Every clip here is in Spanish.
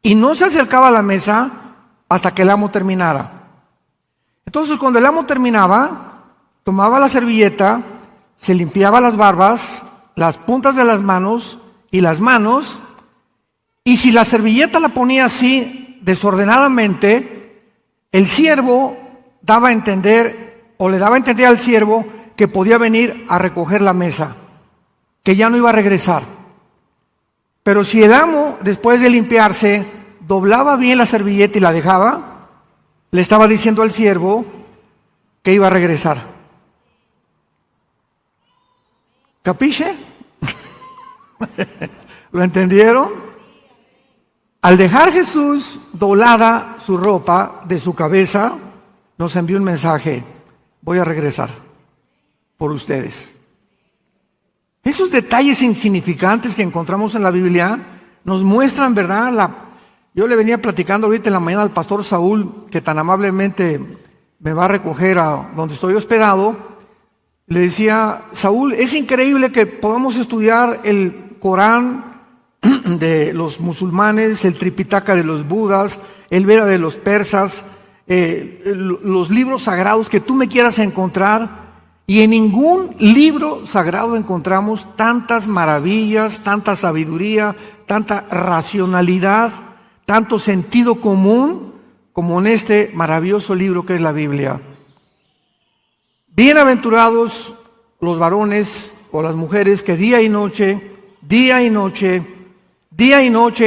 y no se acercaba a la mesa hasta que el amo terminara. Entonces, cuando el amo terminaba, tomaba la servilleta, se limpiaba las barbas, las puntas de las manos y las manos, y si la servilleta la ponía así desordenadamente, el siervo daba a entender, o le daba a entender al siervo, que podía venir a recoger la mesa, que ya no iba a regresar. Pero si el amo, después de limpiarse, doblaba bien la servilleta y la dejaba, le estaba diciendo al siervo que iba a regresar. ¿Capiche? ¿Lo entendieron? Al dejar Jesús doblada su ropa de su cabeza, nos envió un mensaje: voy a regresar por ustedes. Esos detalles insignificantes que encontramos en la Biblia nos muestran, ¿verdad? Yo le venía platicando ahorita en la mañana al pastor Saúl, que tan amablemente me va a recoger a donde estoy hospedado. Le decía: Saúl, es increíble que podamos estudiar el Corán de los musulmanes, el Tripitaka de los budas, el Veda de los persas, los libros sagrados que tú me quieras encontrar, y en ningún libro sagrado encontramos tantas maravillas, tanta sabiduría, tanta racionalidad, tanto sentido común como en este maravilloso libro que es la Biblia. Bienaventurados los varones o las mujeres que día y noche,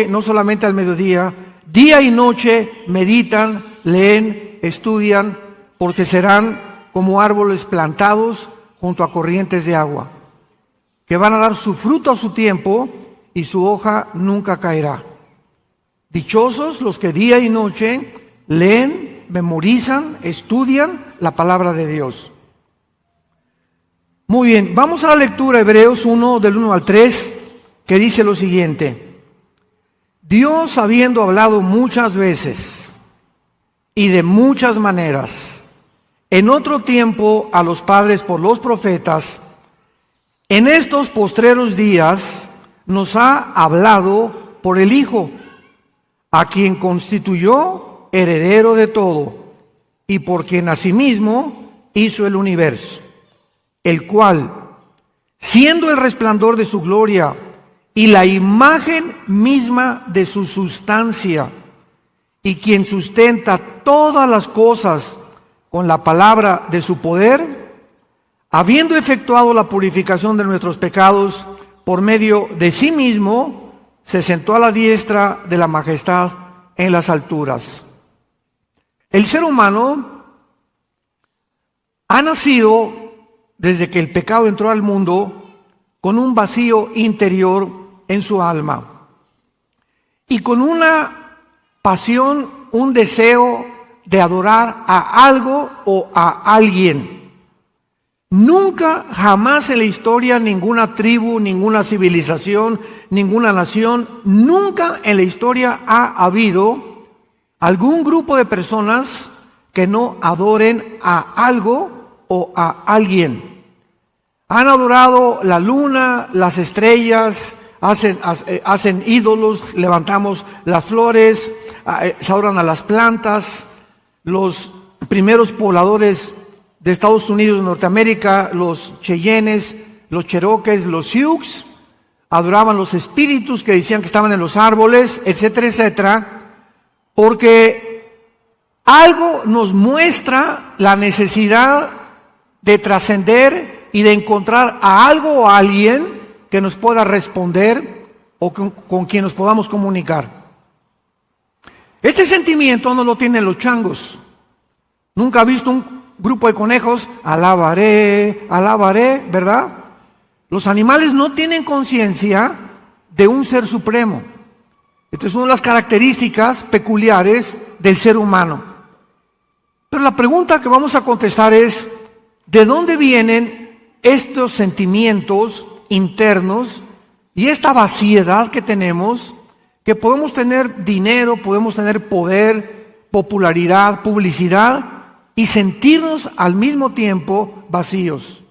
no solamente al mediodía, día y noche meditan, leen, estudian, porque serán como árboles plantados junto a corrientes de agua, que van a dar su fruto a su tiempo y su hoja nunca caerá. Dichosos los que día y noche leen, memorizan, estudian la palabra de Dios. Muy bien, vamos a la lectura, Hebreos 1, del 1 al 3, que dice lo siguiente: Dios, habiendo hablado muchas veces y de muchas maneras en otro tiempo a los padres por los profetas, en estos postreros días nos ha hablado por el Hijo, a quien constituyó heredero de todo, y por quien asimismo hizo el universo, el cual, siendo el resplandor de su gloria y la imagen misma de su sustancia, y quien sustenta todas las cosas con la palabra de su poder, habiendo efectuado la purificación de nuestros pecados por medio de sí mismo, se sentó a la diestra de la majestad en las alturas. El ser humano ha nacido, desde que el pecado entró al mundo, con un vacío interior en su alma y con una pasión, un deseo de adorar a algo o a alguien. Nunca, jamás en la historia, ninguna tribu, ninguna civilización, ninguna nación, nunca en la historia ha habido algún grupo de personas que no adoren a algo o a alguien. Han adorado la luna, las estrellas, hacen ídolos, levantamos las flores, se adoran a las plantas. Los primeros pobladores de Estados Unidos, Norteamérica, los Cheyennes, los Cherokees, los Sioux, adoraban los espíritus que decían que estaban en los árboles, etcétera, etcétera, porque algo nos muestra la necesidad de trascender y de encontrar a algo o a alguien que nos pueda responder o con quien nos podamos comunicar. Este sentimiento no lo tienen los changos. Nunca ha visto un grupo de conejos: alabaré, alabaré, ¿verdad? Los animales no tienen conciencia de un ser supremo. Esta es una de las características peculiares del ser humano. Pero la pregunta que vamos a contestar es: ¿de dónde vienen estos sentimientos internos y esta vaciedad que tenemos? Que podemos tener dinero, podemos tener poder, popularidad, publicidad, y sentirnos al mismo tiempo vacíos.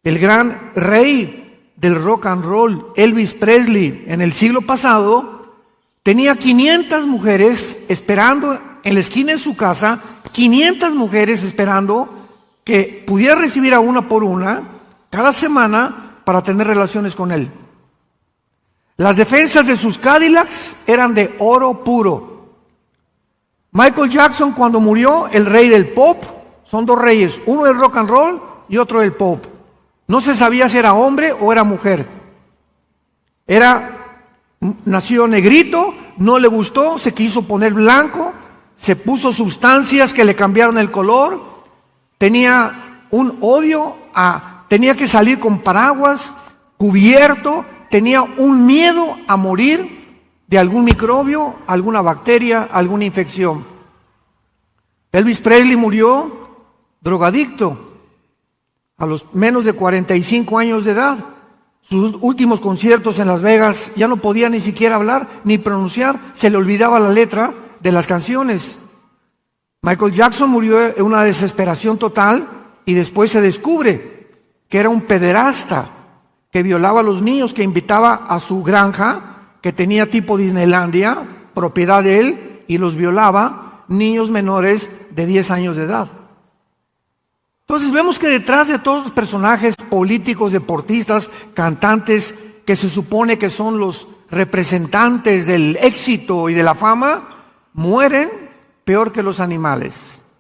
El gran rey del rock and roll, Elvis Presley, en el siglo pasado, tenía 500 mujeres esperando en la esquina de su casa, 500 mujeres esperando que pudiera recibir a una por una cada semana para tener relaciones con él. Las defensas de sus Cadillacs eran de oro puro. Michael Jackson, cuando murió, el rey del pop, son dos reyes, uno del rock and roll y otro del pop. No se sabía si era hombre o era mujer. Nació negrito, no le gustó, se quiso poner blanco, se puso sustancias que le cambiaron el color, tenía un odio tenía que salir con paraguas, cubierto, tenía un miedo a morir de algún microbio, alguna bacteria, alguna infección. Elvis Presley murió drogadicto a los menos de 45 años de edad. Sus últimos conciertos en Las Vegas ya no podía ni siquiera hablar ni pronunciar, se le olvidaba la letra de las canciones. Michael Jackson murió en una desesperación total y después se descubre que era un pederasta, que violaba a los niños, que invitaba a su granja, que tenía tipo Disneylandia, propiedad de él, y los violaba, niños menores de 10 años de edad. Entonces vemos que detrás de todos los personajes políticos, deportistas, cantantes, que se supone que son los representantes del éxito y de la fama, mueren peor que los animales.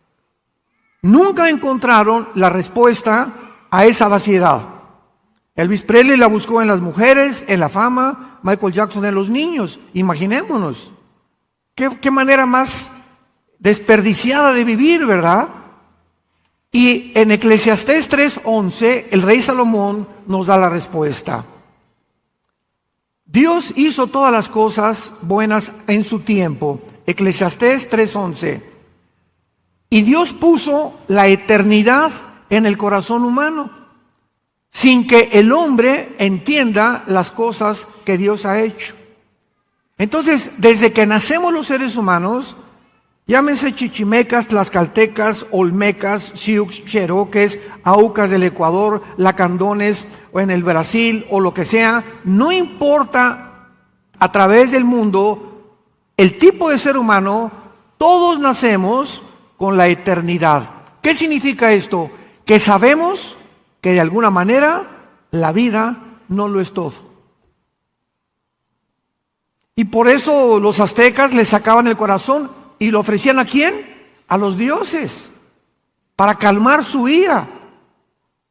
Nunca encontraron la respuesta a esa vaciedad. Elvis Presley la buscó en las mujeres, en la fama, Michael Jackson en los niños. Imaginémonos. Qué manera más desperdiciada de vivir, ¿verdad? Y en Eclesiastés 3:11, el rey Salomón nos da la respuesta. Dios hizo todas las cosas buenas en su tiempo. Eclesiastés 3:11. Y Dios puso la eternidad en el corazón humano, sin que el hombre entienda las cosas que Dios ha hecho. Entonces, desde que nacemos los seres humanos, llámense chichimecas, tlaxcaltecas, olmecas, sioux, cheroques, aucas del Ecuador, lacandones, o en el Brasil, o lo que sea, no importa a través del mundo el tipo de ser humano, todos nacemos con la eternidad. ¿Qué significa esto? Que sabemos que de alguna manera la vida no lo es todo. Y por eso los aztecas le sacaban el corazón y lo ofrecían ¿a quién? A los dioses, para calmar su ira.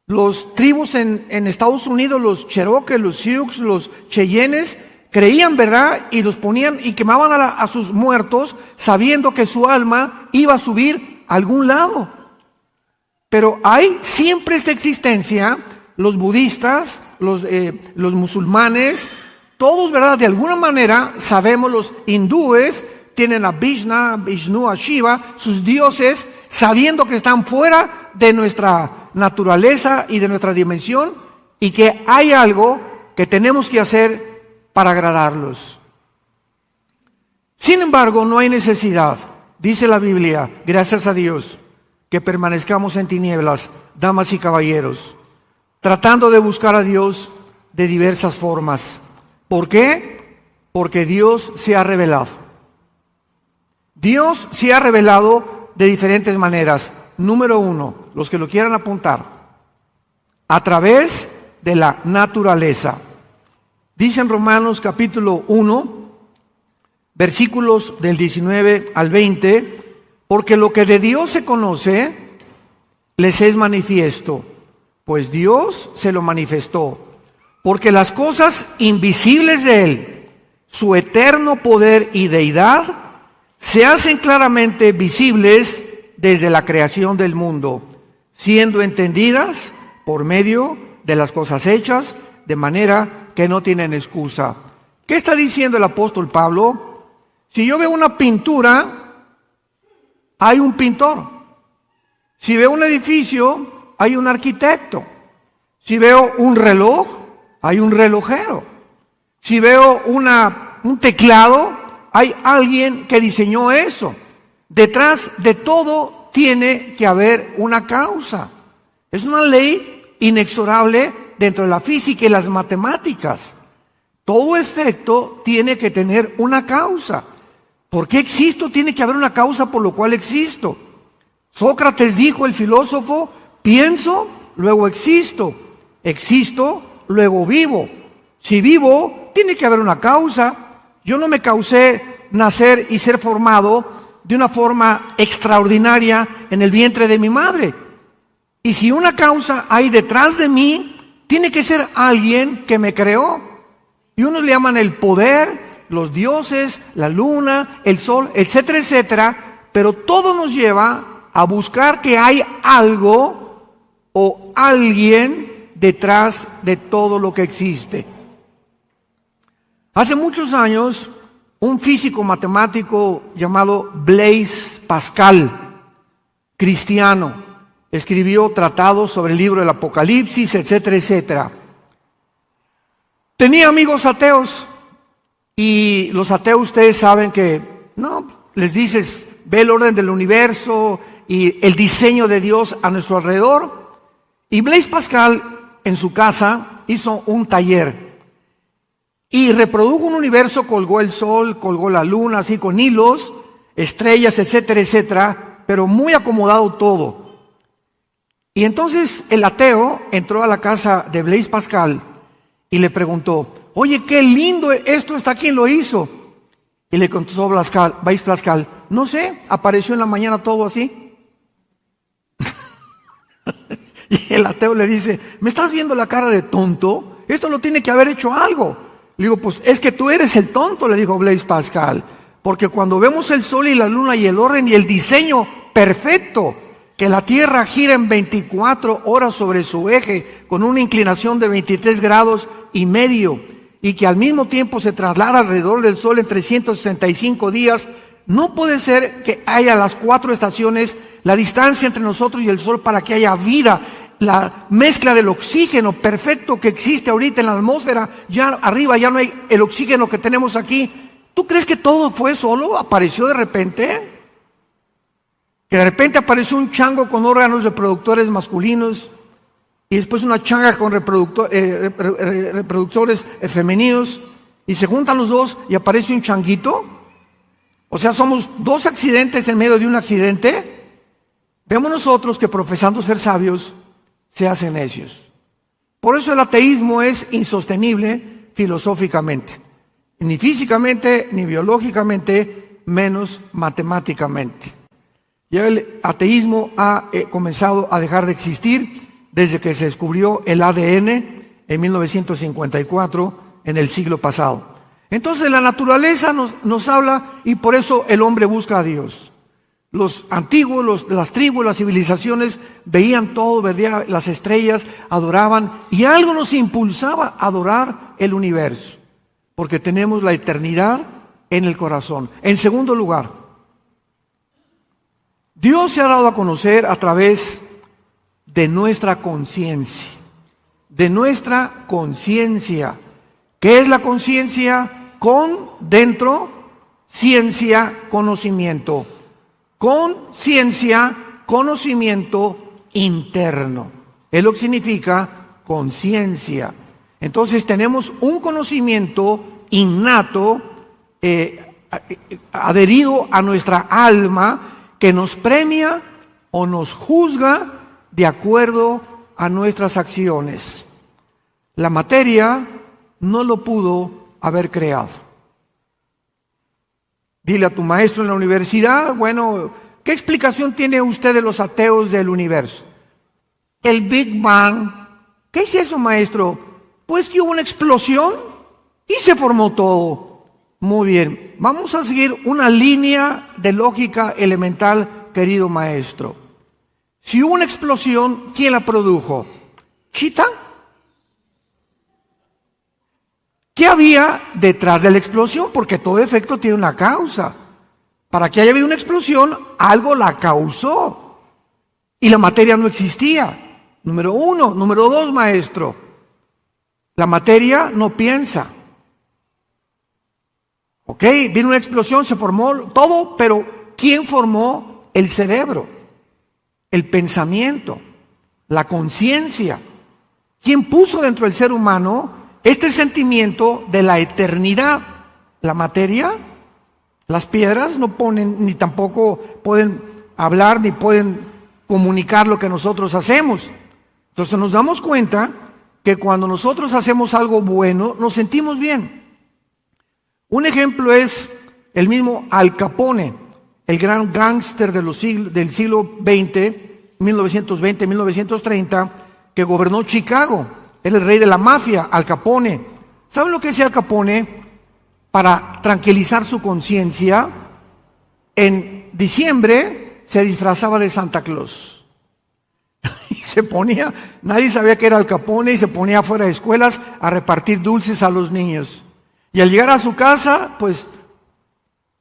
Los tribus en Estados Unidos, los cherokees, los sioux, los cheyennes, creían, ¿verdad? Y los ponían y quemaban a sus muertos sabiendo que su alma iba a subir a algún lado. Pero hay siempre esta existencia, los budistas, los musulmanes, todos, ¿verdad? De alguna manera sabemos, los hindúes tienen a Vishnu, a Shiva, sus dioses, sabiendo que están fuera de nuestra naturaleza y de nuestra dimensión, y que hay algo que tenemos que hacer para agradarlos. Sin embargo, no hay necesidad, dice la Biblia, gracias a Dios, que permanezcamos en tinieblas, damas y caballeros, tratando de buscar a Dios de diversas formas. ¿Por qué? Porque Dios se ha revelado. Dios se ha revelado de diferentes maneras. Número 1, los que lo quieran apuntar, a través de la naturaleza. Dice en Romanos capítulo 1, versículos del 19 al 20, porque lo que de Dios se conoce, les es manifiesto, pues Dios se lo manifestó. Porque las cosas invisibles de Él, su eterno poder y deidad, se hacen claramente visibles desde la creación del mundo, siendo entendidas por medio de las cosas hechas, de manera que no tienen excusa. ¿Qué está diciendo el apóstol Pablo? Si yo veo una pintura, hay un pintor. Si veo un edificio, hay un arquitecto. Si veo un reloj, hay un relojero. Si veo un teclado, hay alguien que diseñó eso. Detrás de todo tiene que haber una causa. Es una ley inexorable dentro de la física y las matemáticas. Todo efecto tiene que tener una causa. ¿Por qué existo? Tiene que haber una causa por lo cual existo. Sócrates dijo, el filósofo, pienso, luego existo. Existo, luego vivo. Si vivo, tiene que haber una causa. Yo no me causé nacer y ser formado de una forma extraordinaria en el vientre de mi madre. Y si una causa hay detrás de mí, tiene que ser alguien que me creó. Y unos le llaman el poder, los dioses, la luna, el sol, etcétera, etcétera. Pero todo nos lleva a buscar que hay algo o alguien detrás de todo lo que existe. Hace muchos años, un físico matemático llamado Blaise Pascal, cristiano, escribió tratados sobre el libro del Apocalipsis, etcétera, etcétera. Tenía amigos ateos, y los ateos ustedes saben que, no, les dices, ve el orden del universo y el diseño de Dios a nuestro alrededor. Y Blaise Pascal en su casa hizo un taller y reprodujo un universo, colgó el sol, colgó la luna, así con hilos, estrellas, etcétera, etcétera, pero muy acomodado todo. Y entonces el ateo entró a la casa de Blaise Pascal y le preguntó, oye, qué lindo esto está, ¿quién lo hizo? Y le contestó Blaise Pascal, no sé, apareció en la mañana todo así. Y el ateo le dice, ¿me estás viendo la cara de tonto? Esto lo tiene que haber hecho algo. Le digo, pues es que tú eres el tonto, le dijo Blaise Pascal, porque cuando vemos el sol y la luna y el orden y el diseño perfecto, que la Tierra gira en 24 horas sobre su eje con una inclinación de 23 grados y medio y que al mismo tiempo se traslada alrededor del Sol en 365 días, no puede ser que haya las 4 estaciones, la distancia entre nosotros y el Sol para que haya vida, la mezcla del oxígeno perfecto que existe ahorita en la atmósfera, ya arriba ya no hay el oxígeno que tenemos aquí. ¿Tú crees que todo fue solo? ¿Apareció de repente? Que de repente apareció un chango con órganos reproductores masculinos y después una changa con reproductores femeninos y se juntan los dos y aparece un changuito. O sea, somos 2 accidentes en medio de un accidente. Vemos nosotros que profesando ser sabios se hacen necios. Por eso el ateísmo es insostenible filosóficamente, ni físicamente, ni biológicamente, menos matemáticamente. Ya el ateísmo ha comenzado a dejar de existir desde que se descubrió el ADN en 1954, en el siglo pasado. Entonces la naturaleza nos habla y por eso el hombre busca a Dios. Los antiguos, las tribus, las civilizaciones veían todo, veían las estrellas, adoraban y algo nos impulsaba a adorar el universo, porque tenemos la eternidad en el corazón. En segundo lugar, Dios se ha dado a conocer a través de nuestra conciencia. De nuestra conciencia. ¿Qué es la conciencia? Con, dentro, ciencia, conocimiento. Conciencia, conocimiento interno. Es lo que significa conciencia. Entonces tenemos un conocimiento innato, adherido a nuestra alma, que nos premia o nos juzga de acuerdo a nuestras acciones. La materia no lo pudo haber creado. Dile a tu maestro en la universidad, bueno, ¿qué explicación tiene usted de los ateos del universo? El Big Bang. ¿Qué es eso, maestro? Pues que hubo una explosión y se formó todo. Muy bien, vamos a seguir una línea de lógica elemental, querido maestro. Si hubo una explosión, ¿quién la produjo? ¿Chita? ¿Qué había detrás de la explosión? Porque todo efecto tiene una causa. Para que haya habido una explosión, algo la causó. Y la materia no existía. Número 1. Número 2, maestro. La materia no piensa. Ok, vino una explosión, se formó todo, pero ¿quién formó el cerebro? El pensamiento, la conciencia. ¿Quién puso dentro del ser humano este sentimiento de la eternidad. La materia, las piedras no ponen, ni tampoco pueden hablar, ni pueden comunicar lo que nosotros hacemos. Entonces nos damos cuenta que cuando nosotros hacemos algo bueno, nos sentimos bien. Un ejemplo es el mismo Al Capone, el gran gángster del siglo XX, 1920-1930, que gobernó Chicago. Era el rey de la mafia, Al Capone. ¿Saben lo que hacía Al Capone? Para tranquilizar su conciencia, en diciembre se disfrazaba de Santa Claus. Y se ponía, nadie sabía que era Al Capone, y se ponía afuera de escuelas a repartir dulces a los niños. Y al llegar a su casa, pues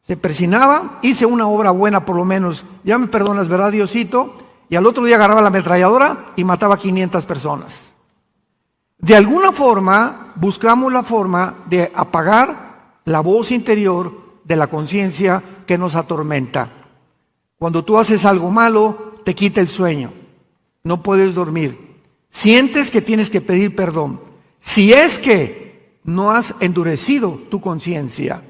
se persinaba, hice una obra buena por lo menos, ya me perdonas, ¿verdad, Diosito? Y al otro día agarraba la ametralladora y mataba a 500 personas. De alguna forma, buscamos la forma de apagar la voz interior de la conciencia que nos atormenta. Cuando tú haces algo malo, te quita el sueño, no puedes dormir, sientes que tienes que pedir perdón, si es que no has endurecido tu conciencia.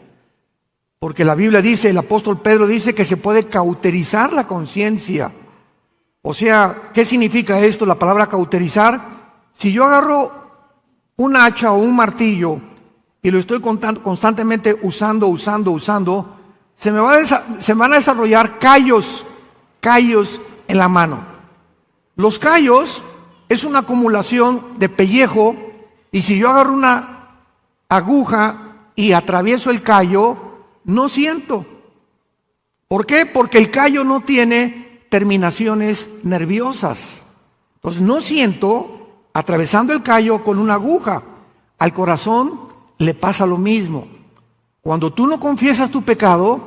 Porque la Biblia dice, el apóstol Pedro dice que se puede cauterizar la conciencia. O sea, ¿qué significa esto, la palabra cauterizar? Si yo agarro un hacha o un martillo y lo estoy constantemente usando, se van a desarrollar callos en la mano. Los callos es una acumulación de pellejo, y si yo agarro una aguja y atravieso el callo, no siento. ¿Por qué? Porque el callo no tiene terminaciones nerviosas. Entonces no siento atravesando el callo con una aguja. Al corazón le pasa lo mismo. Cuando tú no confiesas tu pecado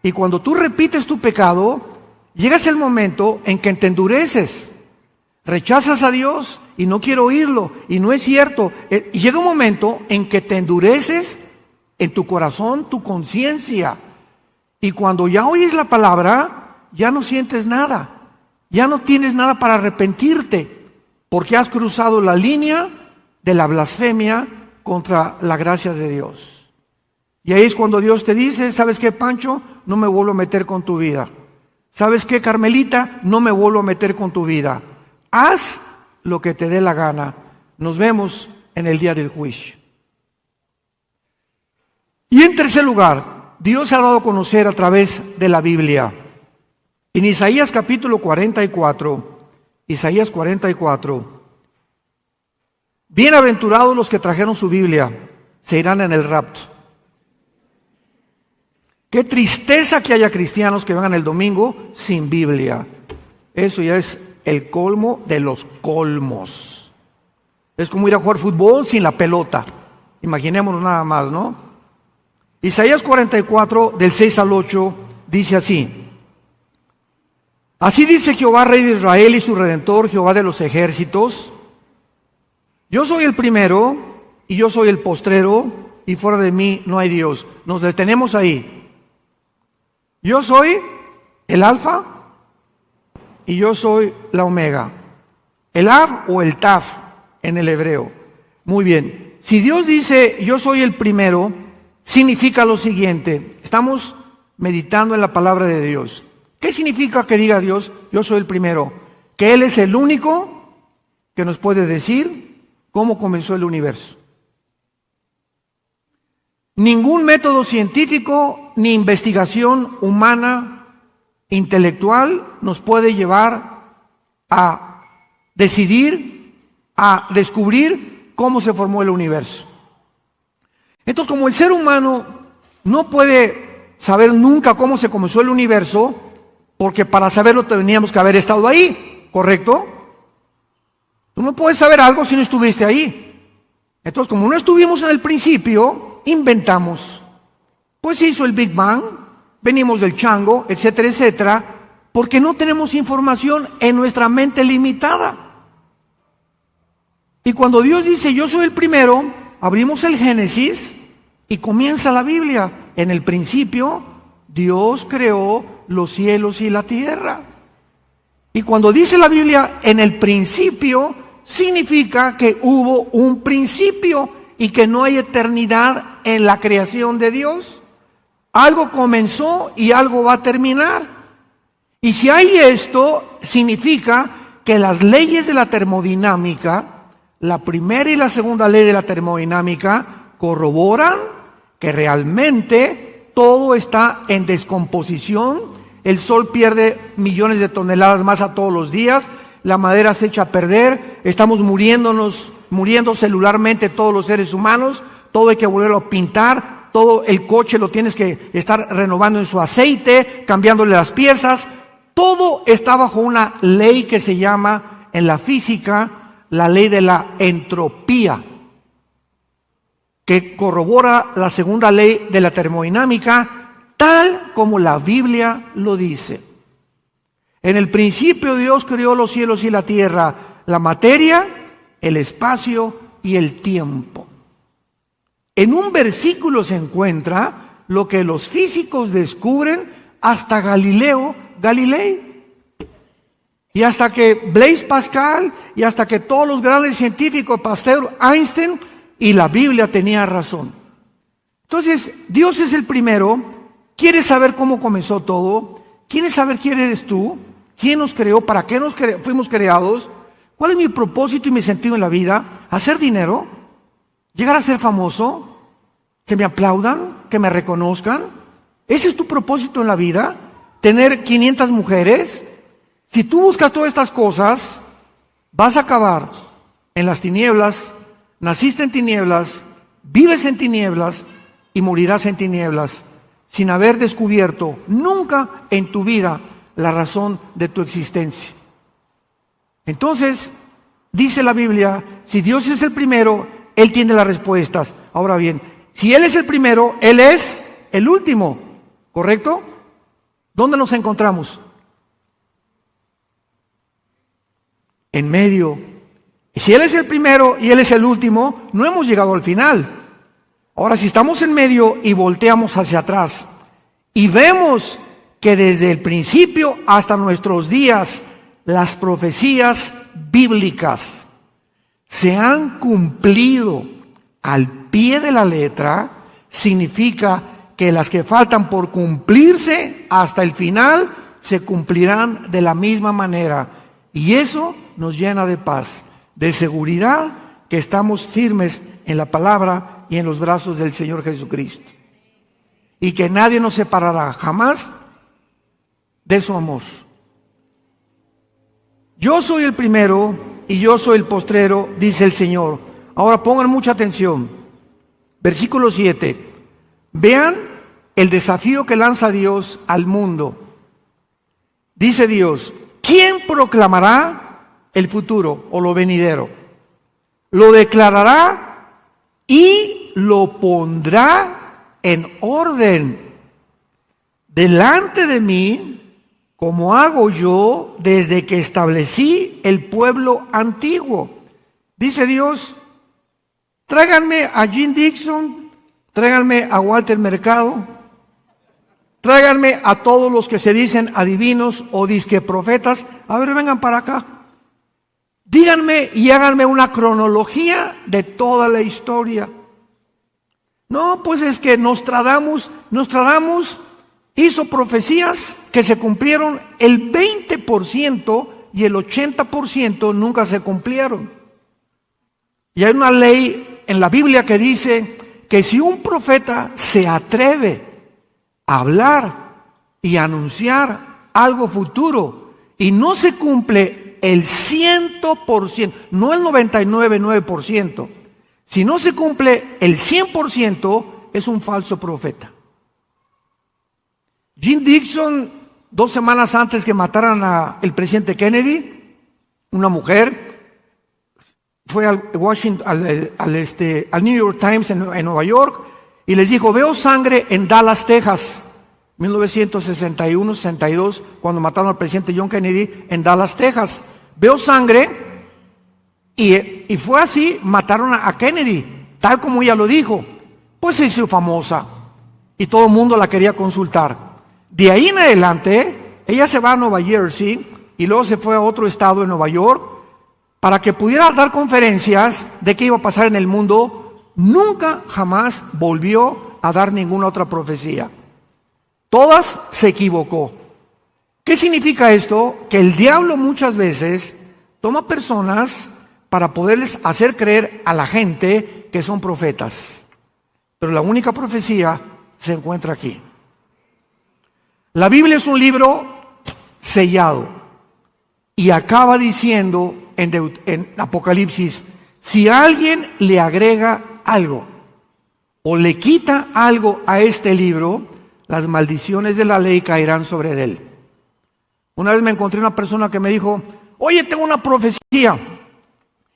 y cuando tú repites tu pecado, llegas el momento en que te endureces, rechazas a Dios y no quiero oírlo y no es cierto. Y llega un momento en que te endureces en tu corazón, tu conciencia, y cuando ya oyes la palabra, ya no sientes nada, ya no tienes nada para arrepentirte, porque has cruzado la línea de la blasfemia contra la gracia de Dios. Y ahí es cuando Dios te dice, ¿sabes qué, Pancho? No me vuelvo a meter con tu vida. ¿Sabes qué, Carmelita? No me vuelvo a meter con tu vida. Haz lo que te dé la gana. Nos vemos en el día del juicio. Y en tercer lugar, Dios ha dado a conocer a través de la Biblia. En Isaías capítulo 44, Isaías 44, bienaventurados los que trajeron su Biblia, se irán en el rapto. Qué tristeza que haya cristianos que vengan el domingo sin Biblia. Eso ya es el colmo de los colmos. Es como ir a jugar fútbol sin la pelota. Imaginémonos nada más, ¿no? Isaías 44, del 6 al 8, dice así. Así dice Jehová, Rey de Israel y su Redentor, Jehová de los ejércitos. Yo soy el primero y yo soy el postrero, y fuera de mí no hay Dios. Nos detenemos ahí. Yo soy el alfa y yo soy la omega. El Av o el Taf en el hebreo. Muy bien. Si Dios dice yo soy el primero, significa lo siguiente. Estamos meditando en la palabra de Dios. ¿Qué significa que diga Dios yo soy el primero? Que Él es el único que nos puede decir cómo comenzó el universo. Ningún método científico ni investigación humana, intelectual, nos puede llevar a decidir, a descubrir cómo se formó el universo. Entonces, como el ser humano no puede saber nunca cómo se comenzó el universo, porque para saberlo teníamos que haber estado ahí, ¿correcto? Tú no puedes saber algo si no estuviste ahí. Entonces, como no estuvimos en el principio, inventamos. Pues se hizo el Big Bang, venimos del chango, etcétera, etcétera, porque no tenemos información en nuestra mente limitada. Y cuando Dios dice yo soy el primero, abrimos el Génesis y comienza la Biblia. En el principio, Dios creó los cielos y la tierra. Y cuando dice la Biblia en el principio, significa que hubo un principio y que no hay eternidad en la creación de Dios. Algo comenzó y algo va a terminar. Y si hay esto, significa que las leyes de la termodinámica, la primera y la segunda ley de la termodinámica, corroboran que realmente todo está en descomposición. El sol pierde millones de toneladas de masa todos los días, la madera se echa a perder, estamos muriendo celularmente todos los seres humanos, todo hay que volverlo a pintar, todo el coche lo tienes que estar renovando en su aceite, cambiándole las piezas. Todo está bajo una ley que se llama en la física la ley de la entropía, que corrobora la segunda ley de la termodinámica, tal como la Biblia lo dice. En el principio Dios creó los cielos y la tierra, la materia, el espacio y el tiempo. En un versículo se encuentra lo que los físicos descubren hasta Galileo Galilei, y hasta que Blaise Pascal, y hasta que todos los grandes científicos, Pasteur, Einstein, y la Biblia tenía razón. Entonces, Dios es el primero. ¿Quieres saber cómo comenzó todo? ¿Quieres saber quién eres tú? ¿Quién nos creó? ¿Para qué fuimos creados? ¿Cuál es mi propósito y mi sentido en la vida? ¿Hacer dinero? ¿Llegar a ser famoso? ¿Que me aplaudan? ¿Que me reconozcan? ¿Ese es tu propósito en la vida? ¿Tener 500 mujeres? Si tú buscas todas estas cosas, vas a acabar en las tinieblas. Naciste en tinieblas, vives en tinieblas y morirás en tinieblas, sin haber descubierto nunca en tu vida la razón de tu existencia. Entonces, dice la Biblia, si Dios es el primero, Él tiene las respuestas. Ahora bien, si Él es el primero, Él es el último, ¿correcto? ¿Dónde nos encontramos? En medio. Si Él es el primero y Él es el último, no hemos llegado al final. Ahora, si estamos en medio y volteamos hacia atrás y vemos que desde el principio hasta nuestros días las profecías bíblicas se han cumplido al pie de la letra, significa que las que faltan por cumplirse hasta el final se cumplirán de la misma manera. Y eso nos llena de paz, de seguridad, que estamos firmes en la palabra y en los brazos del Señor Jesucristo. Y que nadie nos separará jamás de su amor. Yo soy el primero y yo soy el postrero, dice el Señor. Ahora pongan mucha atención. Versículo 7. Vean el desafío que lanza Dios al mundo. Dice Dios, ¿quién proclamará el futuro o lo venidero? Lo declarará y lo pondrá en orden delante de mí, como hago yo desde que establecí el pueblo antiguo. Dice Dios, tráiganme a Jim Dixon, tráiganme a Walter Mercado, tráiganme a todos los que se dicen adivinos o disque profetas. A ver, vengan para acá. Díganme y háganme una cronología de toda la historia. No, pues es que Nostradamus hizo profecías que se cumplieron el 20% y el 80% nunca se cumplieron. Y hay una ley en la Biblia que dice que si un profeta se atreve a hablar y anunciar algo futuro y no se cumple el 100%, no el 99,9%, si no se cumple el 100%, es un falso profeta. Jim Dixon, 2 semanas antes que mataran al presidente Kennedy, una mujer fue al New York Times en Nueva York y les dijo, veo sangre en Dallas, Texas, 1961-62, cuando mataron al presidente John Kennedy en Dallas, Texas. Veo sangre y fue así, mataron a Kennedy, tal como ella lo dijo. Pues se hizo famosa y todo el mundo la quería consultar. De ahí en adelante, ella se va a Nueva Jersey y luego se fue a otro estado de Nueva York para que pudiera dar conferencias de qué iba a pasar en el mundo nunca jamás volvió a dar ninguna otra profecía. Todas se equivocó. ¿Qué significa esto? Que el diablo muchas veces toma personas para poderles hacer creer a la gente que son profetas. Pero la única profecía se encuentra aquí. La Biblia es un libro sellado y acaba diciendo en Apocalipsis, si alguien le agrega algo o le quita algo a este libro, las maldiciones de la ley caerán sobre él. Una vez me encontré una persona que me dijo, oye, tengo una profecía.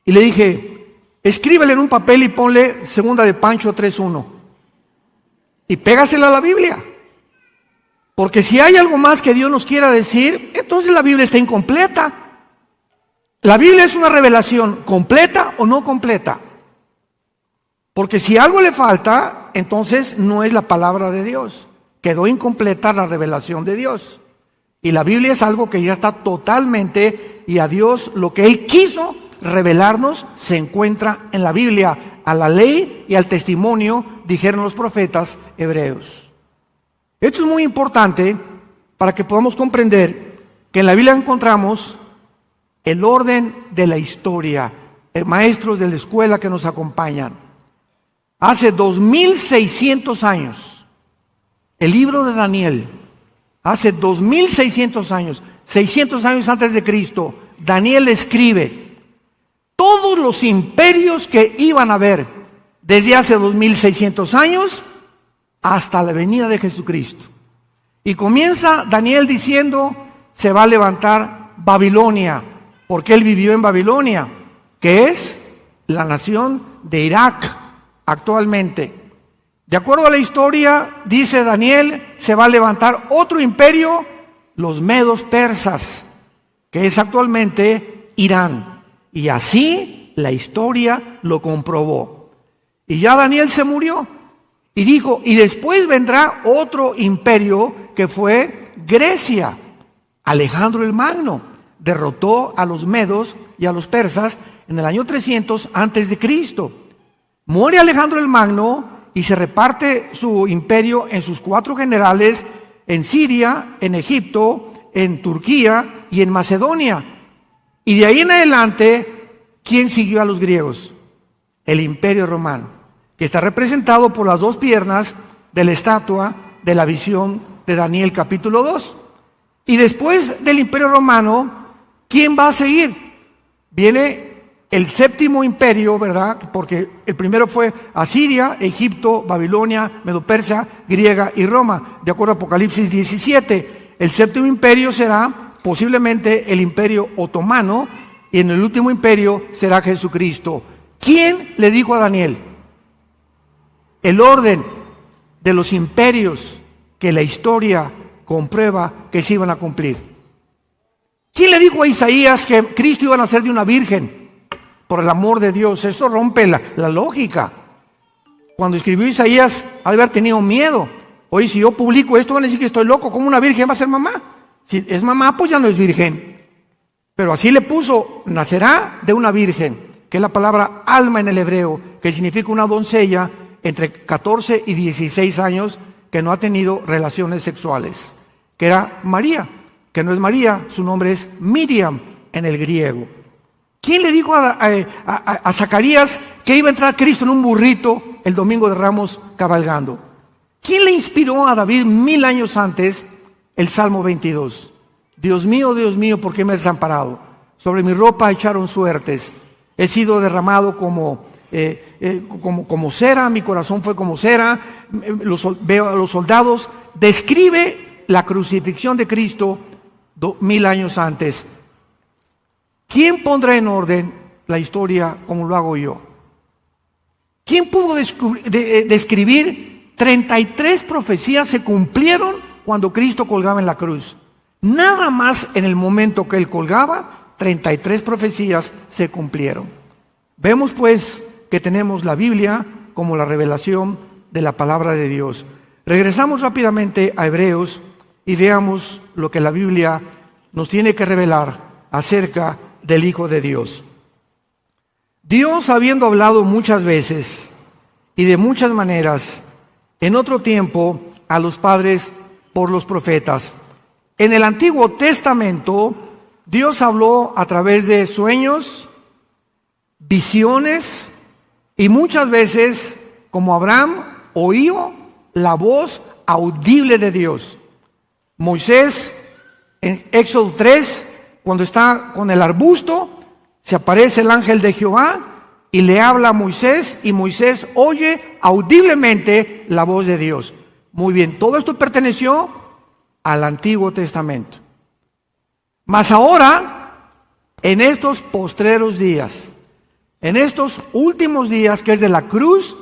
Y le dije, escríbele en un papel y ponle segunda de Pancho 3:1. Y pégasela a la Biblia. Porque si hay algo más que Dios nos quiera decir, entonces la Biblia está incompleta. La Biblia es una revelación completa o no completa. Porque si algo le falta, entonces no es la palabra de Dios. Quedó incompleta la revelación de Dios. Y la Biblia es algo que ya está totalmente, y a Dios lo que Él quiso revelarnos se encuentra en la Biblia. A la ley y al testimonio, dijeron los profetas hebreos. Esto es muy importante para que podamos comprender que en la Biblia encontramos el orden de la historia. Maestros de la escuela que nos acompañan. Hace 2600 años, el libro de Daniel, hace 2600 años, 600 años antes de Cristo, Daniel escribe todos los imperios que iban a haber desde hace 2600 años hasta la venida de Jesucristo. Y comienza Daniel diciendo, se va a levantar Babilonia, porque él vivió en Babilonia, que es la nación de Irak actualmente. De acuerdo a la historia, dice Daniel, se va a levantar otro imperio, los medos persas, que es actualmente Irán. Y así la historia lo comprobó. Y ya Daniel se murió. Y dijo, y después vendrá otro imperio que fue Grecia. Alejandro el Magno derrotó a los medos y a los persas en el año 300 antes de Cristo. Muere Alejandro el Magno y se reparte su imperio en sus 4 generales en Siria, en Egipto, en Turquía y en Macedonia. Y de ahí en adelante, ¿quién siguió a los griegos? El Imperio Romano, que está representado por las 2 piernas de la estatua de la visión de Daniel capítulo 2. Y después del Imperio Romano, ¿quién va a seguir? Viene el 7º imperio, ¿verdad? Porque el primero fue Asiria, Egipto, Babilonia, Medo-Persia, Griega y Roma, de acuerdo a Apocalipsis 17. El 7º imperio será posiblemente el imperio otomano, y en el último imperio será Jesucristo. ¿Quién le dijo a Daniel el orden de los imperios que la historia comprueba que se iban a cumplir? ¿Quién le dijo a Isaías que Cristo iba a nacer de una virgen? Por el amor de Dios, eso rompe la lógica. Cuando escribió Isaías, ha de haber tenido miedo. Oye, si yo publico esto, van a decir que estoy loco. ¿Cómo una virgen va a ser mamá? Si es mamá, pues ya no es virgen. Pero así le puso, nacerá de una virgen, que es la palabra alma en el hebreo, que significa una doncella entre 14 y 16 años que no ha tenido relaciones sexuales, que era María, que no es María, su nombre es Miriam en el griego. ¿Quién le dijo a Zacarías que iba a entrar Cristo en un burrito el domingo de Ramos cabalgando? ¿Quién le inspiró a David 1000 años antes el Salmo 22? Dios mío, ¿por qué me has desamparado? Sobre mi ropa echaron suertes. He sido derramado como cera, mi corazón fue como cera. Veo a los soldados. Describe la crucifixión de Cristo 1000 años antes. ¿Quién pondrá en orden la historia como lo hago yo? ¿Quién pudo describir 33 profecías se cumplieron cuando Cristo colgaba en la cruz? Nada más en el momento que Él colgaba, 33 profecías se cumplieron. Vemos pues que tenemos la Biblia como la revelación de la palabra de Dios. Regresamos rápidamente a Hebreos y veamos lo que la Biblia nos tiene que revelar acerca del Hijo de Dios. Dios, habiendo hablado muchas veces y de muchas maneras, en otro tiempo, a los padres por los profetas. En el Antiguo Testamento, Dios habló a través de sueños, visiones, y muchas veces, como Abraham, oyó la voz audible de Dios. Moisés, en Éxodo 3, cuando está con el arbusto, se aparece el ángel de Jehová y le habla a Moisés, y Moisés oye audiblemente la voz de Dios. Muy bien, todo esto perteneció al Antiguo Testamento. Mas ahora, en estos postreros días, en estos últimos días, que es de la cruz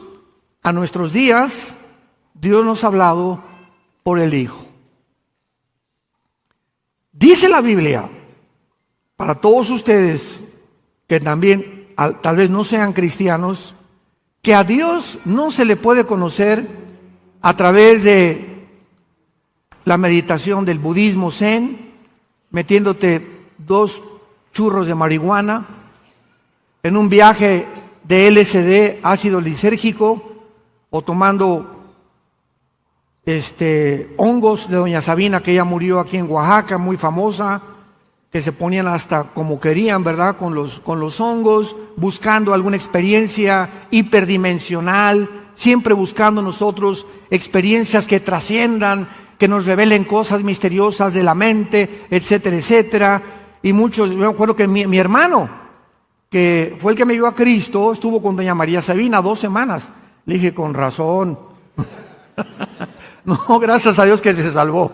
a nuestros días, Dios nos ha hablado por el Hijo. Dice la Biblia, para todos ustedes que también tal vez no sean cristianos, que a Dios no se le puede conocer a través de la meditación del budismo zen, metiéndote 2 churros de marihuana, en un viaje de LSD, ácido lisérgico, o tomando hongos de doña Sabina, que ella murió aquí en Oaxaca, muy famosa, que se ponían hasta como querían, ¿verdad? Con los hongos, buscando alguna experiencia hiperdimensional, siempre buscando nosotros experiencias que trasciendan, que nos revelen cosas misteriosas de la mente, etcétera, etcétera. Y muchos, yo me acuerdo que mi hermano, que fue el que me llevó a Cristo, estuvo con doña María Sabina 2 semanas. Le dije, con razón. No, gracias a Dios que se salvó,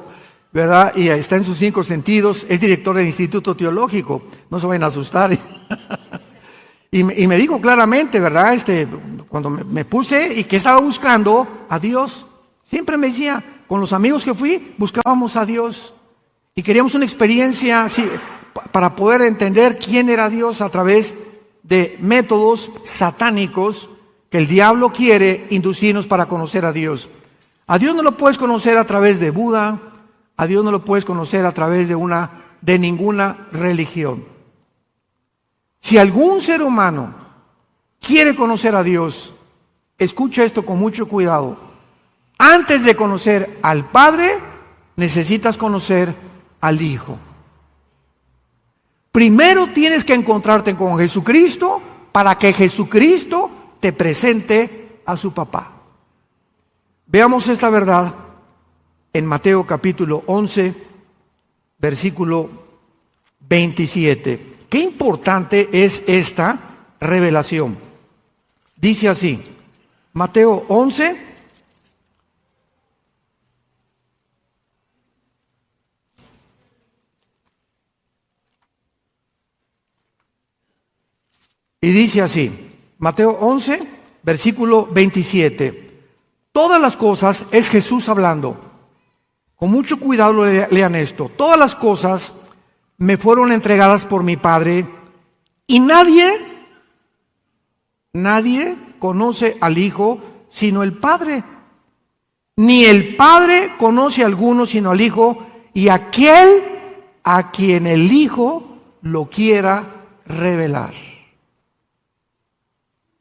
¿verdad? Y está en sus 5 sentidos, es director del Instituto Teológico, no se vayan a asustar. Y me dijo claramente, ¿verdad? Cuando me puse y que estaba buscando a Dios, siempre me decía, con los amigos que fui, buscábamos a Dios y queríamos una experiencia así, para poder entender quién era Dios a través de métodos satánicos que el diablo quiere inducirnos para conocer a Dios. A Dios no lo puedes conocer a través de Buda, a Dios no lo puedes conocer a través de ninguna religión. Si algún ser humano quiere conocer a Dios, escucha esto con mucho cuidado. Antes de conocer al Padre, necesitas conocer al Hijo. Primero tienes que encontrarte con Jesucristo para que Jesucristo te presente a su papá. Veamos esta verdad en Mateo capítulo 11, versículo 27. Qué importante es esta revelación. Dice así, Mateo 11, y dice así, Mateo 11, versículo 27. Todas las cosas, es Jesús hablando. Con mucho cuidado lean esto. Todas las cosas me fueron entregadas por mi Padre, y nadie conoce al Hijo sino el Padre. Ni el Padre conoce a alguno sino al Hijo, y aquel a quien el Hijo lo quiera revelar.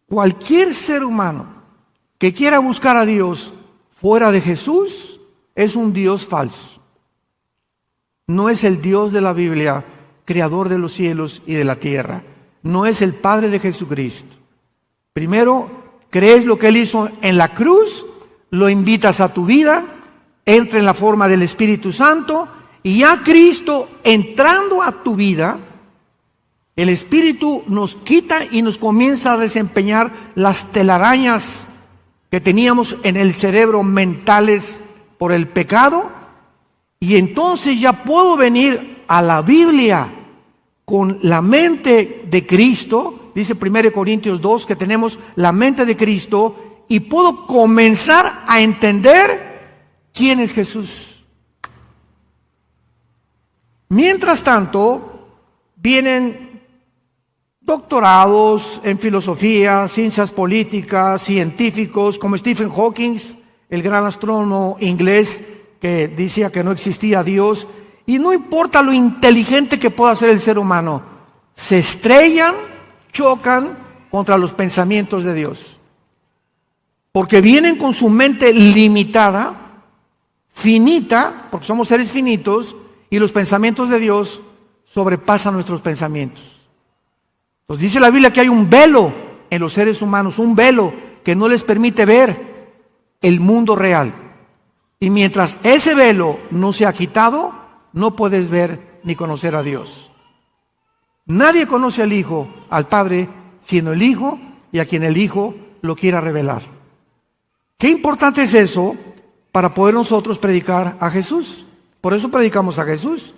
Cualquier ser humano que quiera buscar a Dios fuera de Jesús es un Dios falso. No es el Dios de la Biblia, creador de los cielos y de la tierra. No es el Padre de Jesucristo. Primero, crees lo que Él hizo en la cruz, lo invitas a tu vida, entra en la forma del Espíritu Santo, y ya Cristo entrando a tu vida, el Espíritu nos quita y nos comienza a desempeñar las telarañas que teníamos en el cerebro mentales por el pecado, y entonces ya puedo venir a la Biblia con la mente de Cristo. Dice 1 Corintios 2 que tenemos la mente de Cristo, y puedo comenzar a entender quién es Jesús. Mientras tanto, vienen doctorados en filosofía, ciencias políticas, científicos, como Stephen Hawking, el gran astrónomo inglés que decía que no existía Dios, y no importa lo inteligente que pueda ser el ser humano, se estrellan, chocan contra los pensamientos de Dios. porque vienen con su mente limitada, finita, porque somos seres finitos, y los pensamientos de Dios sobrepasan nuestros pensamientos. Entonces dice la Biblia que hay un velo en los seres humanos, un velo que no les permite ver el mundo real. Y mientras ese velo no se ha quitado, no puedes ver ni conocer a Dios. Nadie conoce al Hijo, al Padre, sino el Hijo y a quien el Hijo lo quiera revelar. Qué importante es eso para poder nosotros predicar a Jesús. Por eso predicamos a Jesús,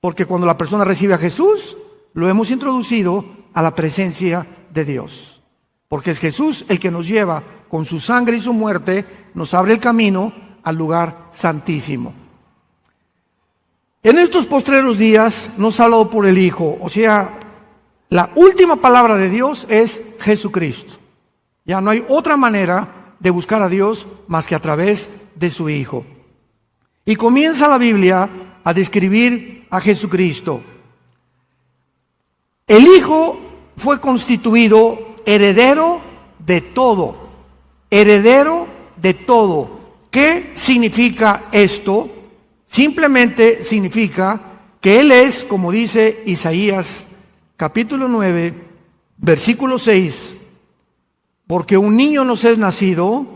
porque cuando la persona recibe a Jesús, lo hemos introducido a la presencia de Dios. Porque es Jesús el que nos lleva con su sangre y su muerte, nos abre el camino al lugar santísimo. En estos postreros días nos ha hablado por el Hijo, o sea, la última palabra de Dios es Jesucristo. Ya no hay otra manera de buscar a Dios más que a través de su Hijo. Y comienza la Biblia a describir a Jesucristo. El Hijo fue constituido heredero de todo. Heredero de todo. ¿Qué significa esto? Simplemente significa que Él es, como dice Isaías capítulo 9, versículo 6, porque un niño nos es nacido,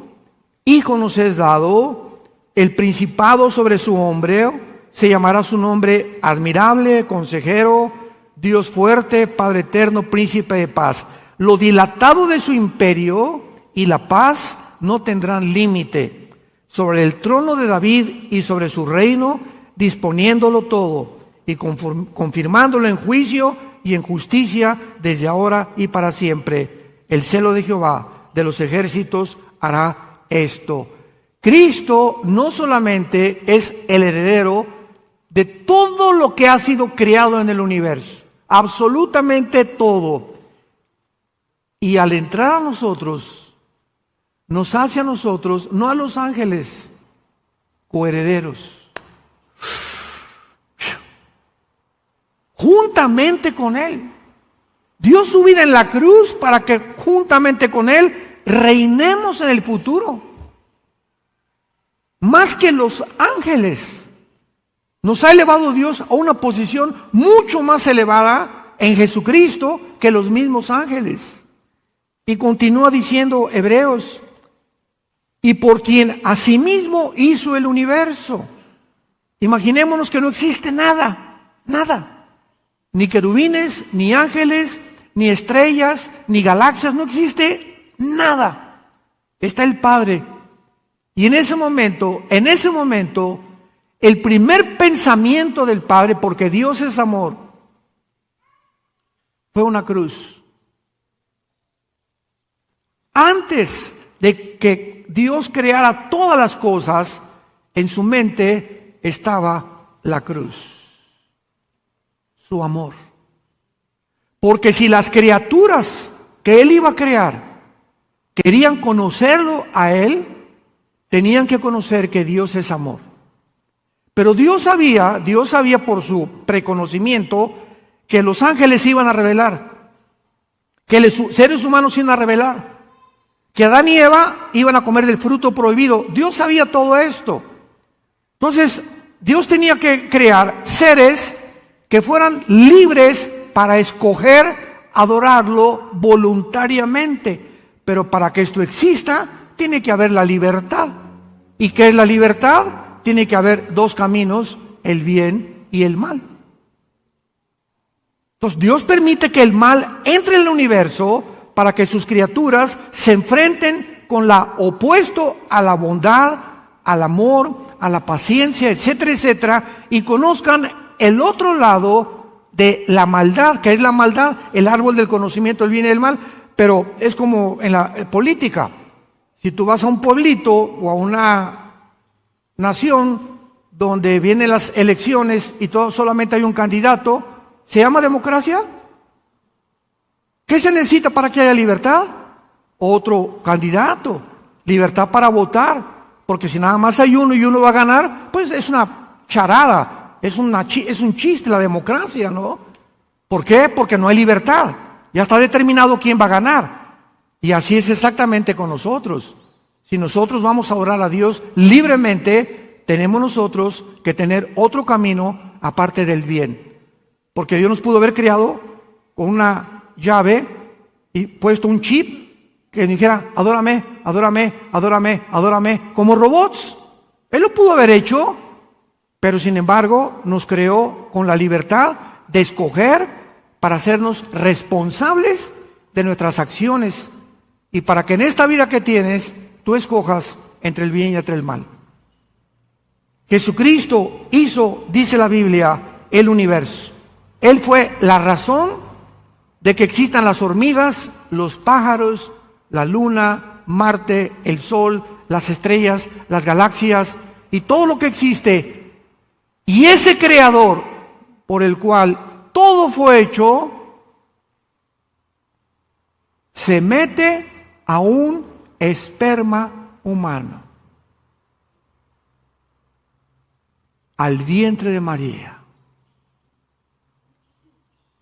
hijo nos es dado, el principado sobre su hombro, se llamará su nombre admirable, consejero, Dios fuerte, Padre eterno, príncipe de paz. Lo dilatado de su imperio y la paz no tendrán límite sobre el trono de David y sobre su reino, disponiéndolo todo y confirmándolo en juicio y en justicia desde ahora y para siempre. El celo de Jehová de los ejércitos hará esto. Cristo no solamente es el heredero de todo lo que ha sido creado en el universo, absolutamente todo. Y al entrar a nosotros, nos hace a nosotros, no a los ángeles, coherederos, juntamente con Él. Dio su vida en la cruz para que juntamente con Él reinemos en el futuro. Más que los ángeles, nos ha elevado Dios a una posición mucho más elevada en Jesucristo que los mismos ángeles. Y continúa diciendo Hebreos, y por quien asimismo hizo el universo. Imaginémonos que no existe nada, nada. Ni querubines, ni ángeles, ni estrellas, ni galaxias, no existe nada. Está el Padre. Y en ese momento, el primer pensamiento del Padre, porque Dios es amor, fue una cruz. Antes de que Dios creara todas las cosas, en su mente estaba la cruz, su amor. Porque si las criaturas que Él iba a crear querían conocerlo a Él, tenían que conocer que Dios es amor. Pero Dios sabía por su preconocimiento que los ángeles iban a revelar, que los seres humanos iban a revelar, que Adán y Eva iban a comer del fruto prohibido. Dios sabía todo esto. Entonces, Dios tenía que crear seres que fueran libres para escoger adorarlo voluntariamente. Pero para que esto exista, tiene que haber la libertad. ¿Y qué es la libertad? Tiene que haber dos caminos, el bien y el mal. Entonces Dios permite que el mal entre en el universo para que sus criaturas se enfrenten con la opuesto a la bondad, al amor, a la paciencia, etcétera, etcétera, y conozcan el otro lado de la maldad, que es la maldad, el árbol del conocimiento del bien y del mal. Pero es como en la política. Si tú vas a un pueblito o a una nación donde vienen las elecciones y solamente hay un candidato, ¿se llama democracia? ¿Qué se necesita para que haya libertad? Otro candidato, libertad para votar, porque si nada más hay uno y uno va a ganar, pues es una charada, es un chiste la democracia, ¿no? ¿Por qué? Porque no hay libertad. Ya está determinado quién va a ganar. Y así es exactamente con nosotros. Si nosotros vamos a orar a Dios libremente, tenemos nosotros que tener otro camino aparte del bien. Porque Dios nos pudo haber creado con una llave y puesto un chip que dijera, adórame, adórame, adórame, adórame, como robots. Él lo pudo haber hecho, pero sin embargo nos creó con la libertad de escoger para hacernos responsables de nuestras acciones y para que en esta vida que tienes tú escojas entre el bien y entre el mal. Jesucristo hizo, dice la Biblia, el universo. Él fue la razón de que existan las hormigas, los pájaros, la luna, Marte, el sol, las estrellas, las galaxias y todo lo que existe. Y ese creador por el cual todo fue hecho, se mete a un esperma humano, al vientre de María.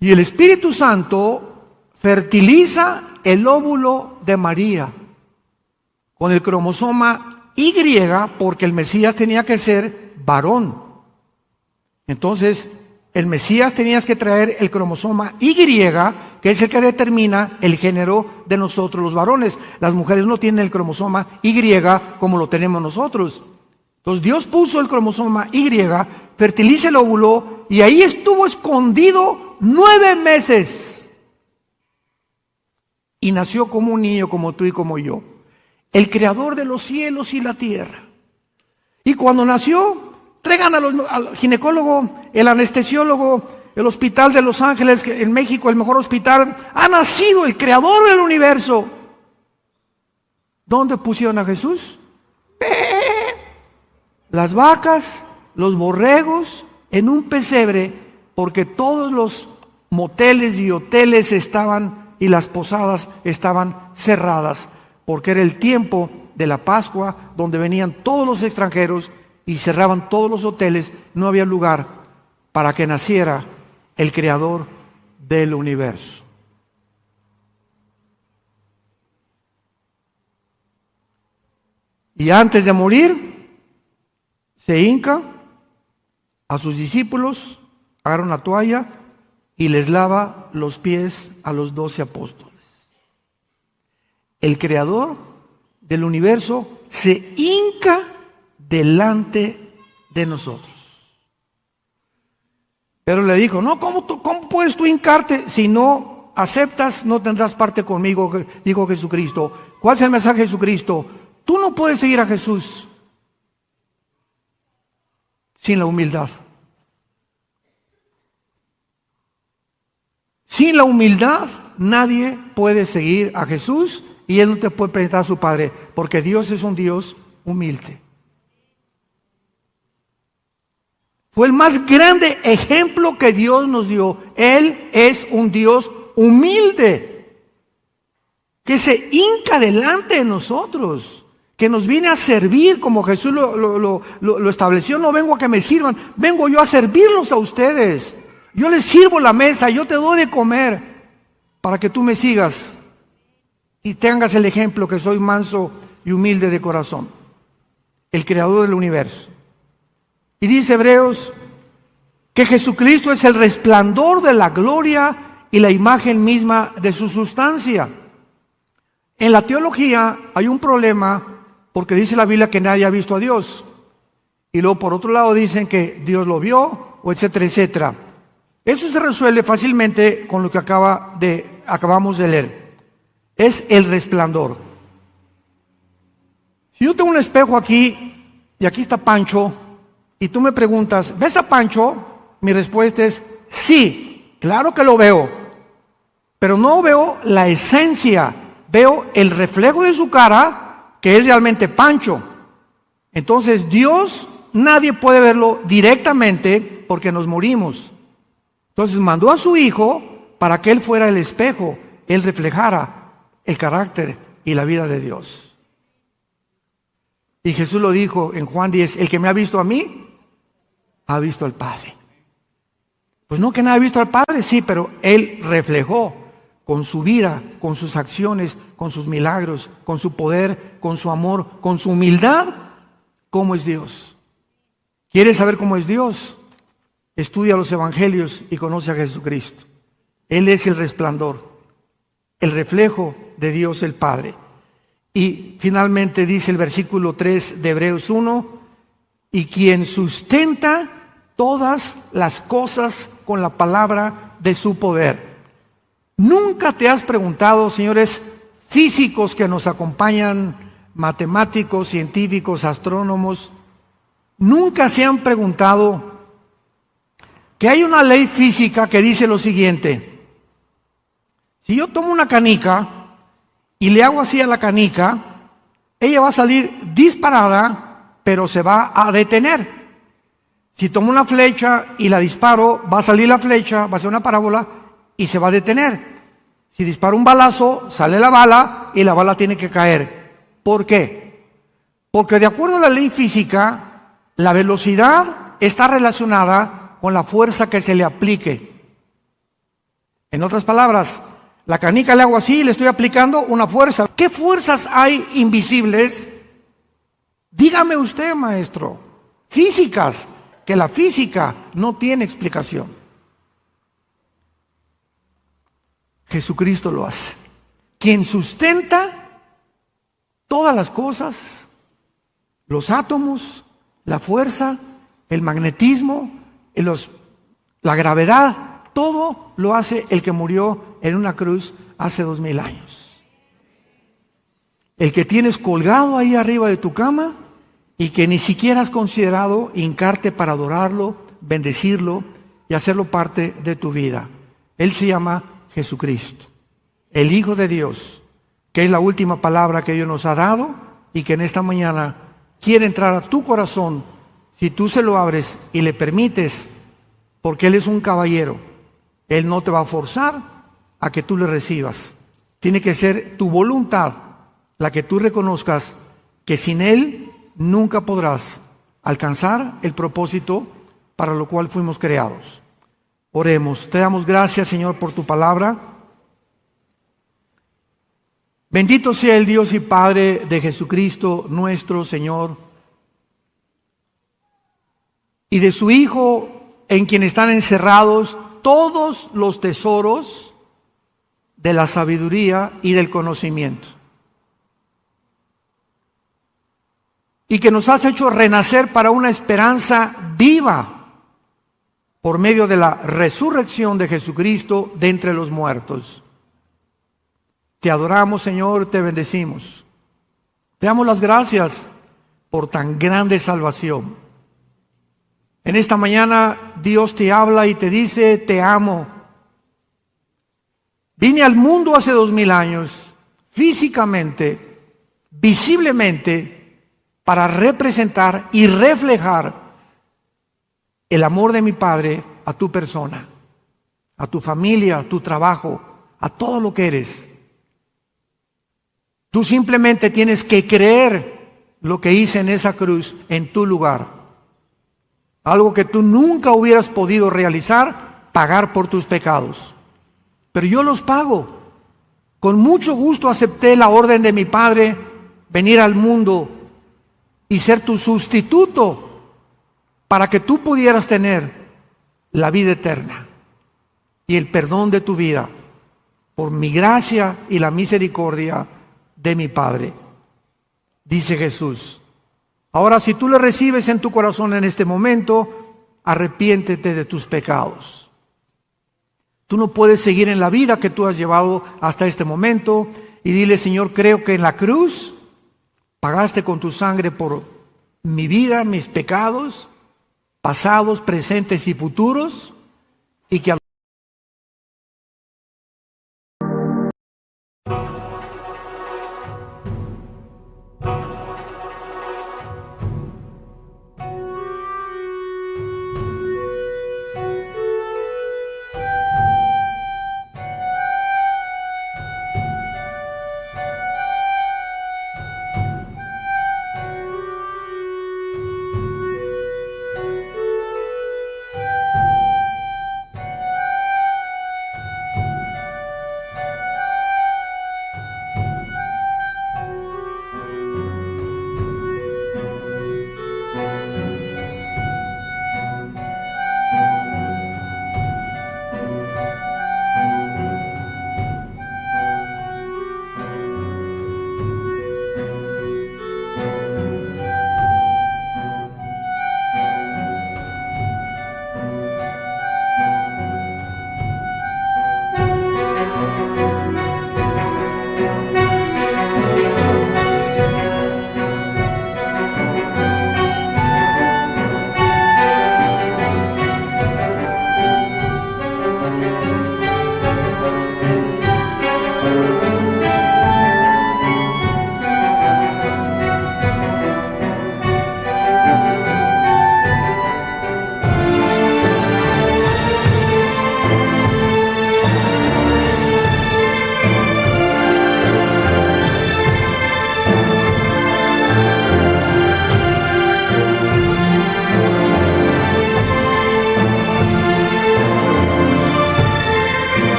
Y el Espíritu Santo fertiliza el óvulo de María con el cromosoma Y, porque el Mesías tenía que ser varón. Entonces, el Mesías tenía que traer el cromosoma Y, que es el que determina el género de nosotros los varones. Las mujeres no tienen el cromosoma Y como lo tenemos nosotros. Entonces Dios puso el cromosoma Y, fertiliza el óvulo y ahí estuvo escondido 9 meses. Y nació como un niño, como tú y como yo. El creador de los cielos y la tierra. Y cuando nació, traigan al ginecólogo, el anestesiólogo, el hospital de Los Ángeles, en México, el mejor hospital. Ha nacido el creador del universo. ¿Dónde pusieron a Jesús? Las vacas, los borregos, en un pesebre, porque todos los moteles y hoteles estaban y las posadas estaban cerradas, porque era el tiempo de la Pascua, donde venían todos los extranjeros y cerraban todos los hoteles. No había lugar para que naciera el creador del universo. Y antes de morir, se hinca a sus discípulos, agarra una toalla y les lava los pies a los 12 apóstoles. El creador del universo se hinca delante de nosotros. Pero le dijo, no, ¿cómo puedes tú hincarte? Si no aceptas, no tendrás parte conmigo, dijo Jesucristo. ¿Cuál es el mensaje de Jesucristo? Tú no puedes seguir a Jesús sin la humildad. Sin la humildad nadie puede seguir a Jesús y Él no te puede presentar a su Padre, porque Dios es un Dios humilde. Fue el más grande ejemplo que Dios nos dio. Él es un Dios humilde, que se hinca delante de nosotros, que nos viene a servir como Jesús lo estableció. No vengo a que me sirvan, vengo yo a servirlos a ustedes. Yo les sirvo la mesa, yo te doy de comer para que tú me sigas y tengas el ejemplo que soy manso y humilde de corazón, el creador del universo. Y dice Hebreos que Jesucristo es el resplandor de la gloria y la imagen misma de su sustancia. En la teología hay un problema, porque dice la Biblia que nadie ha visto a Dios. Y luego por otro lado dicen que Dios lo vio, o etcétera, etcétera. Eso se resuelve fácilmente con lo que acabamos de leer. Es el resplandor. Si yo tengo un espejo aquí, y aquí está Pancho, y tú me preguntas, ¿ves a Pancho? Mi respuesta es sí, claro que lo veo. Pero no veo la esencia, veo el reflejo de su cara, que es realmente Pancho. Entonces Dios, nadie puede verlo directamente porque nos morimos. Entonces mandó a su Hijo para que Él fuera el espejo, Él reflejara el carácter y la vida de Dios. Y Jesús lo dijo en Juan 10, el que me ha visto a mí, ha visto al Padre. Pues no que nadie ha visto al Padre, sí, pero Él reflejó con su vida, con sus acciones, con sus milagros, con su poder, con su amor, con su humildad, cómo es Dios. ¿Quieres saber cómo es Dios? Estudia los evangelios y conoce a Jesucristo. Él es el resplandor, el reflejo de Dios el Padre. Y finalmente dice el versículo 3 de Hebreos 1, y quien sustenta todas las cosas con la palabra de su poder. ¿Nunca te has preguntado, señores físicos que nos acompañan, matemáticos, científicos, astrónomos, nunca se han preguntado que hay una ley física que dice lo siguiente? Si yo tomo una canica y le hago así a la canica, ella va a salir disparada, pero se va a detener. Si tomo una flecha y la disparo, va a salir la flecha, va a ser una parábola y se va a detener. Si disparo un balazo, sale la bala y la bala tiene que caer. ¿Por qué? Porque de acuerdo a la ley física, la velocidad está relacionada con la fuerza que se le aplique. En otras palabras, la canica le hago así y le estoy aplicando una fuerza. ¿Qué fuerzas hay invisibles? Dígame usted, maestro. Físicas, que la física no tiene explicación. Jesucristo lo hace. Quien sustenta todas las cosas, los átomos, la fuerza, el magnetismo, la gravedad, todo lo hace el que murió en una cruz hace 2000 años. El que tienes colgado ahí arriba de tu cama y que ni siquiera has considerado hincarte para adorarlo, bendecirlo y hacerlo parte de tu vida. Él se llama Jesucristo, el Hijo de Dios, que es la última palabra que Dios nos ha dado y que en esta mañana quiere entrar a tu corazón si tú se lo abres y le permites, porque Él es un caballero. Él no te va a forzar a que tú le recibas. Tiene que ser tu voluntad la que tú reconozcas que sin Él nunca podrás alcanzar el propósito para lo cual fuimos creados. Oremos. Te damos gracias, Señor, por tu palabra. Bendito sea el Dios y Padre de Jesucristo, nuestro Señor, y de su Hijo, en quien están encerrados todos los tesoros de la sabiduría y del conocimiento. Y que nos has hecho renacer para una esperanza viva por medio de la resurrección de Jesucristo de entre los muertos. Te adoramos, Señor, te bendecimos. Te damos las gracias por tan grande salvación. En esta mañana Dios te habla y te dice, te amo. Vine al mundo hace 2000 años, físicamente, visiblemente, para representar y reflejar el amor de mi Padre a tu persona, a tu familia, a tu trabajo, a todo lo que eres. Tú simplemente tienes que creer lo que hice en esa cruz en tu lugar. Algo que tú nunca hubieras podido realizar, pagar por tus pecados. Pero yo los pago. Con mucho gusto acepté la orden de mi Padre, venir al mundo y ser tu sustituto para que tú pudieras tener la vida eterna y el perdón de tu vida por mi gracia y la misericordia de mi Padre. Dice Jesús. Ahora, si tú le recibes en tu corazón en este momento, arrepiéntete de tus pecados. Tú no puedes seguir en la vida que tú has llevado hasta este momento y dile, Señor, creo que en la cruz pagaste con tu sangre por mi vida, mis pecados, pasados, presentes y futuros, y que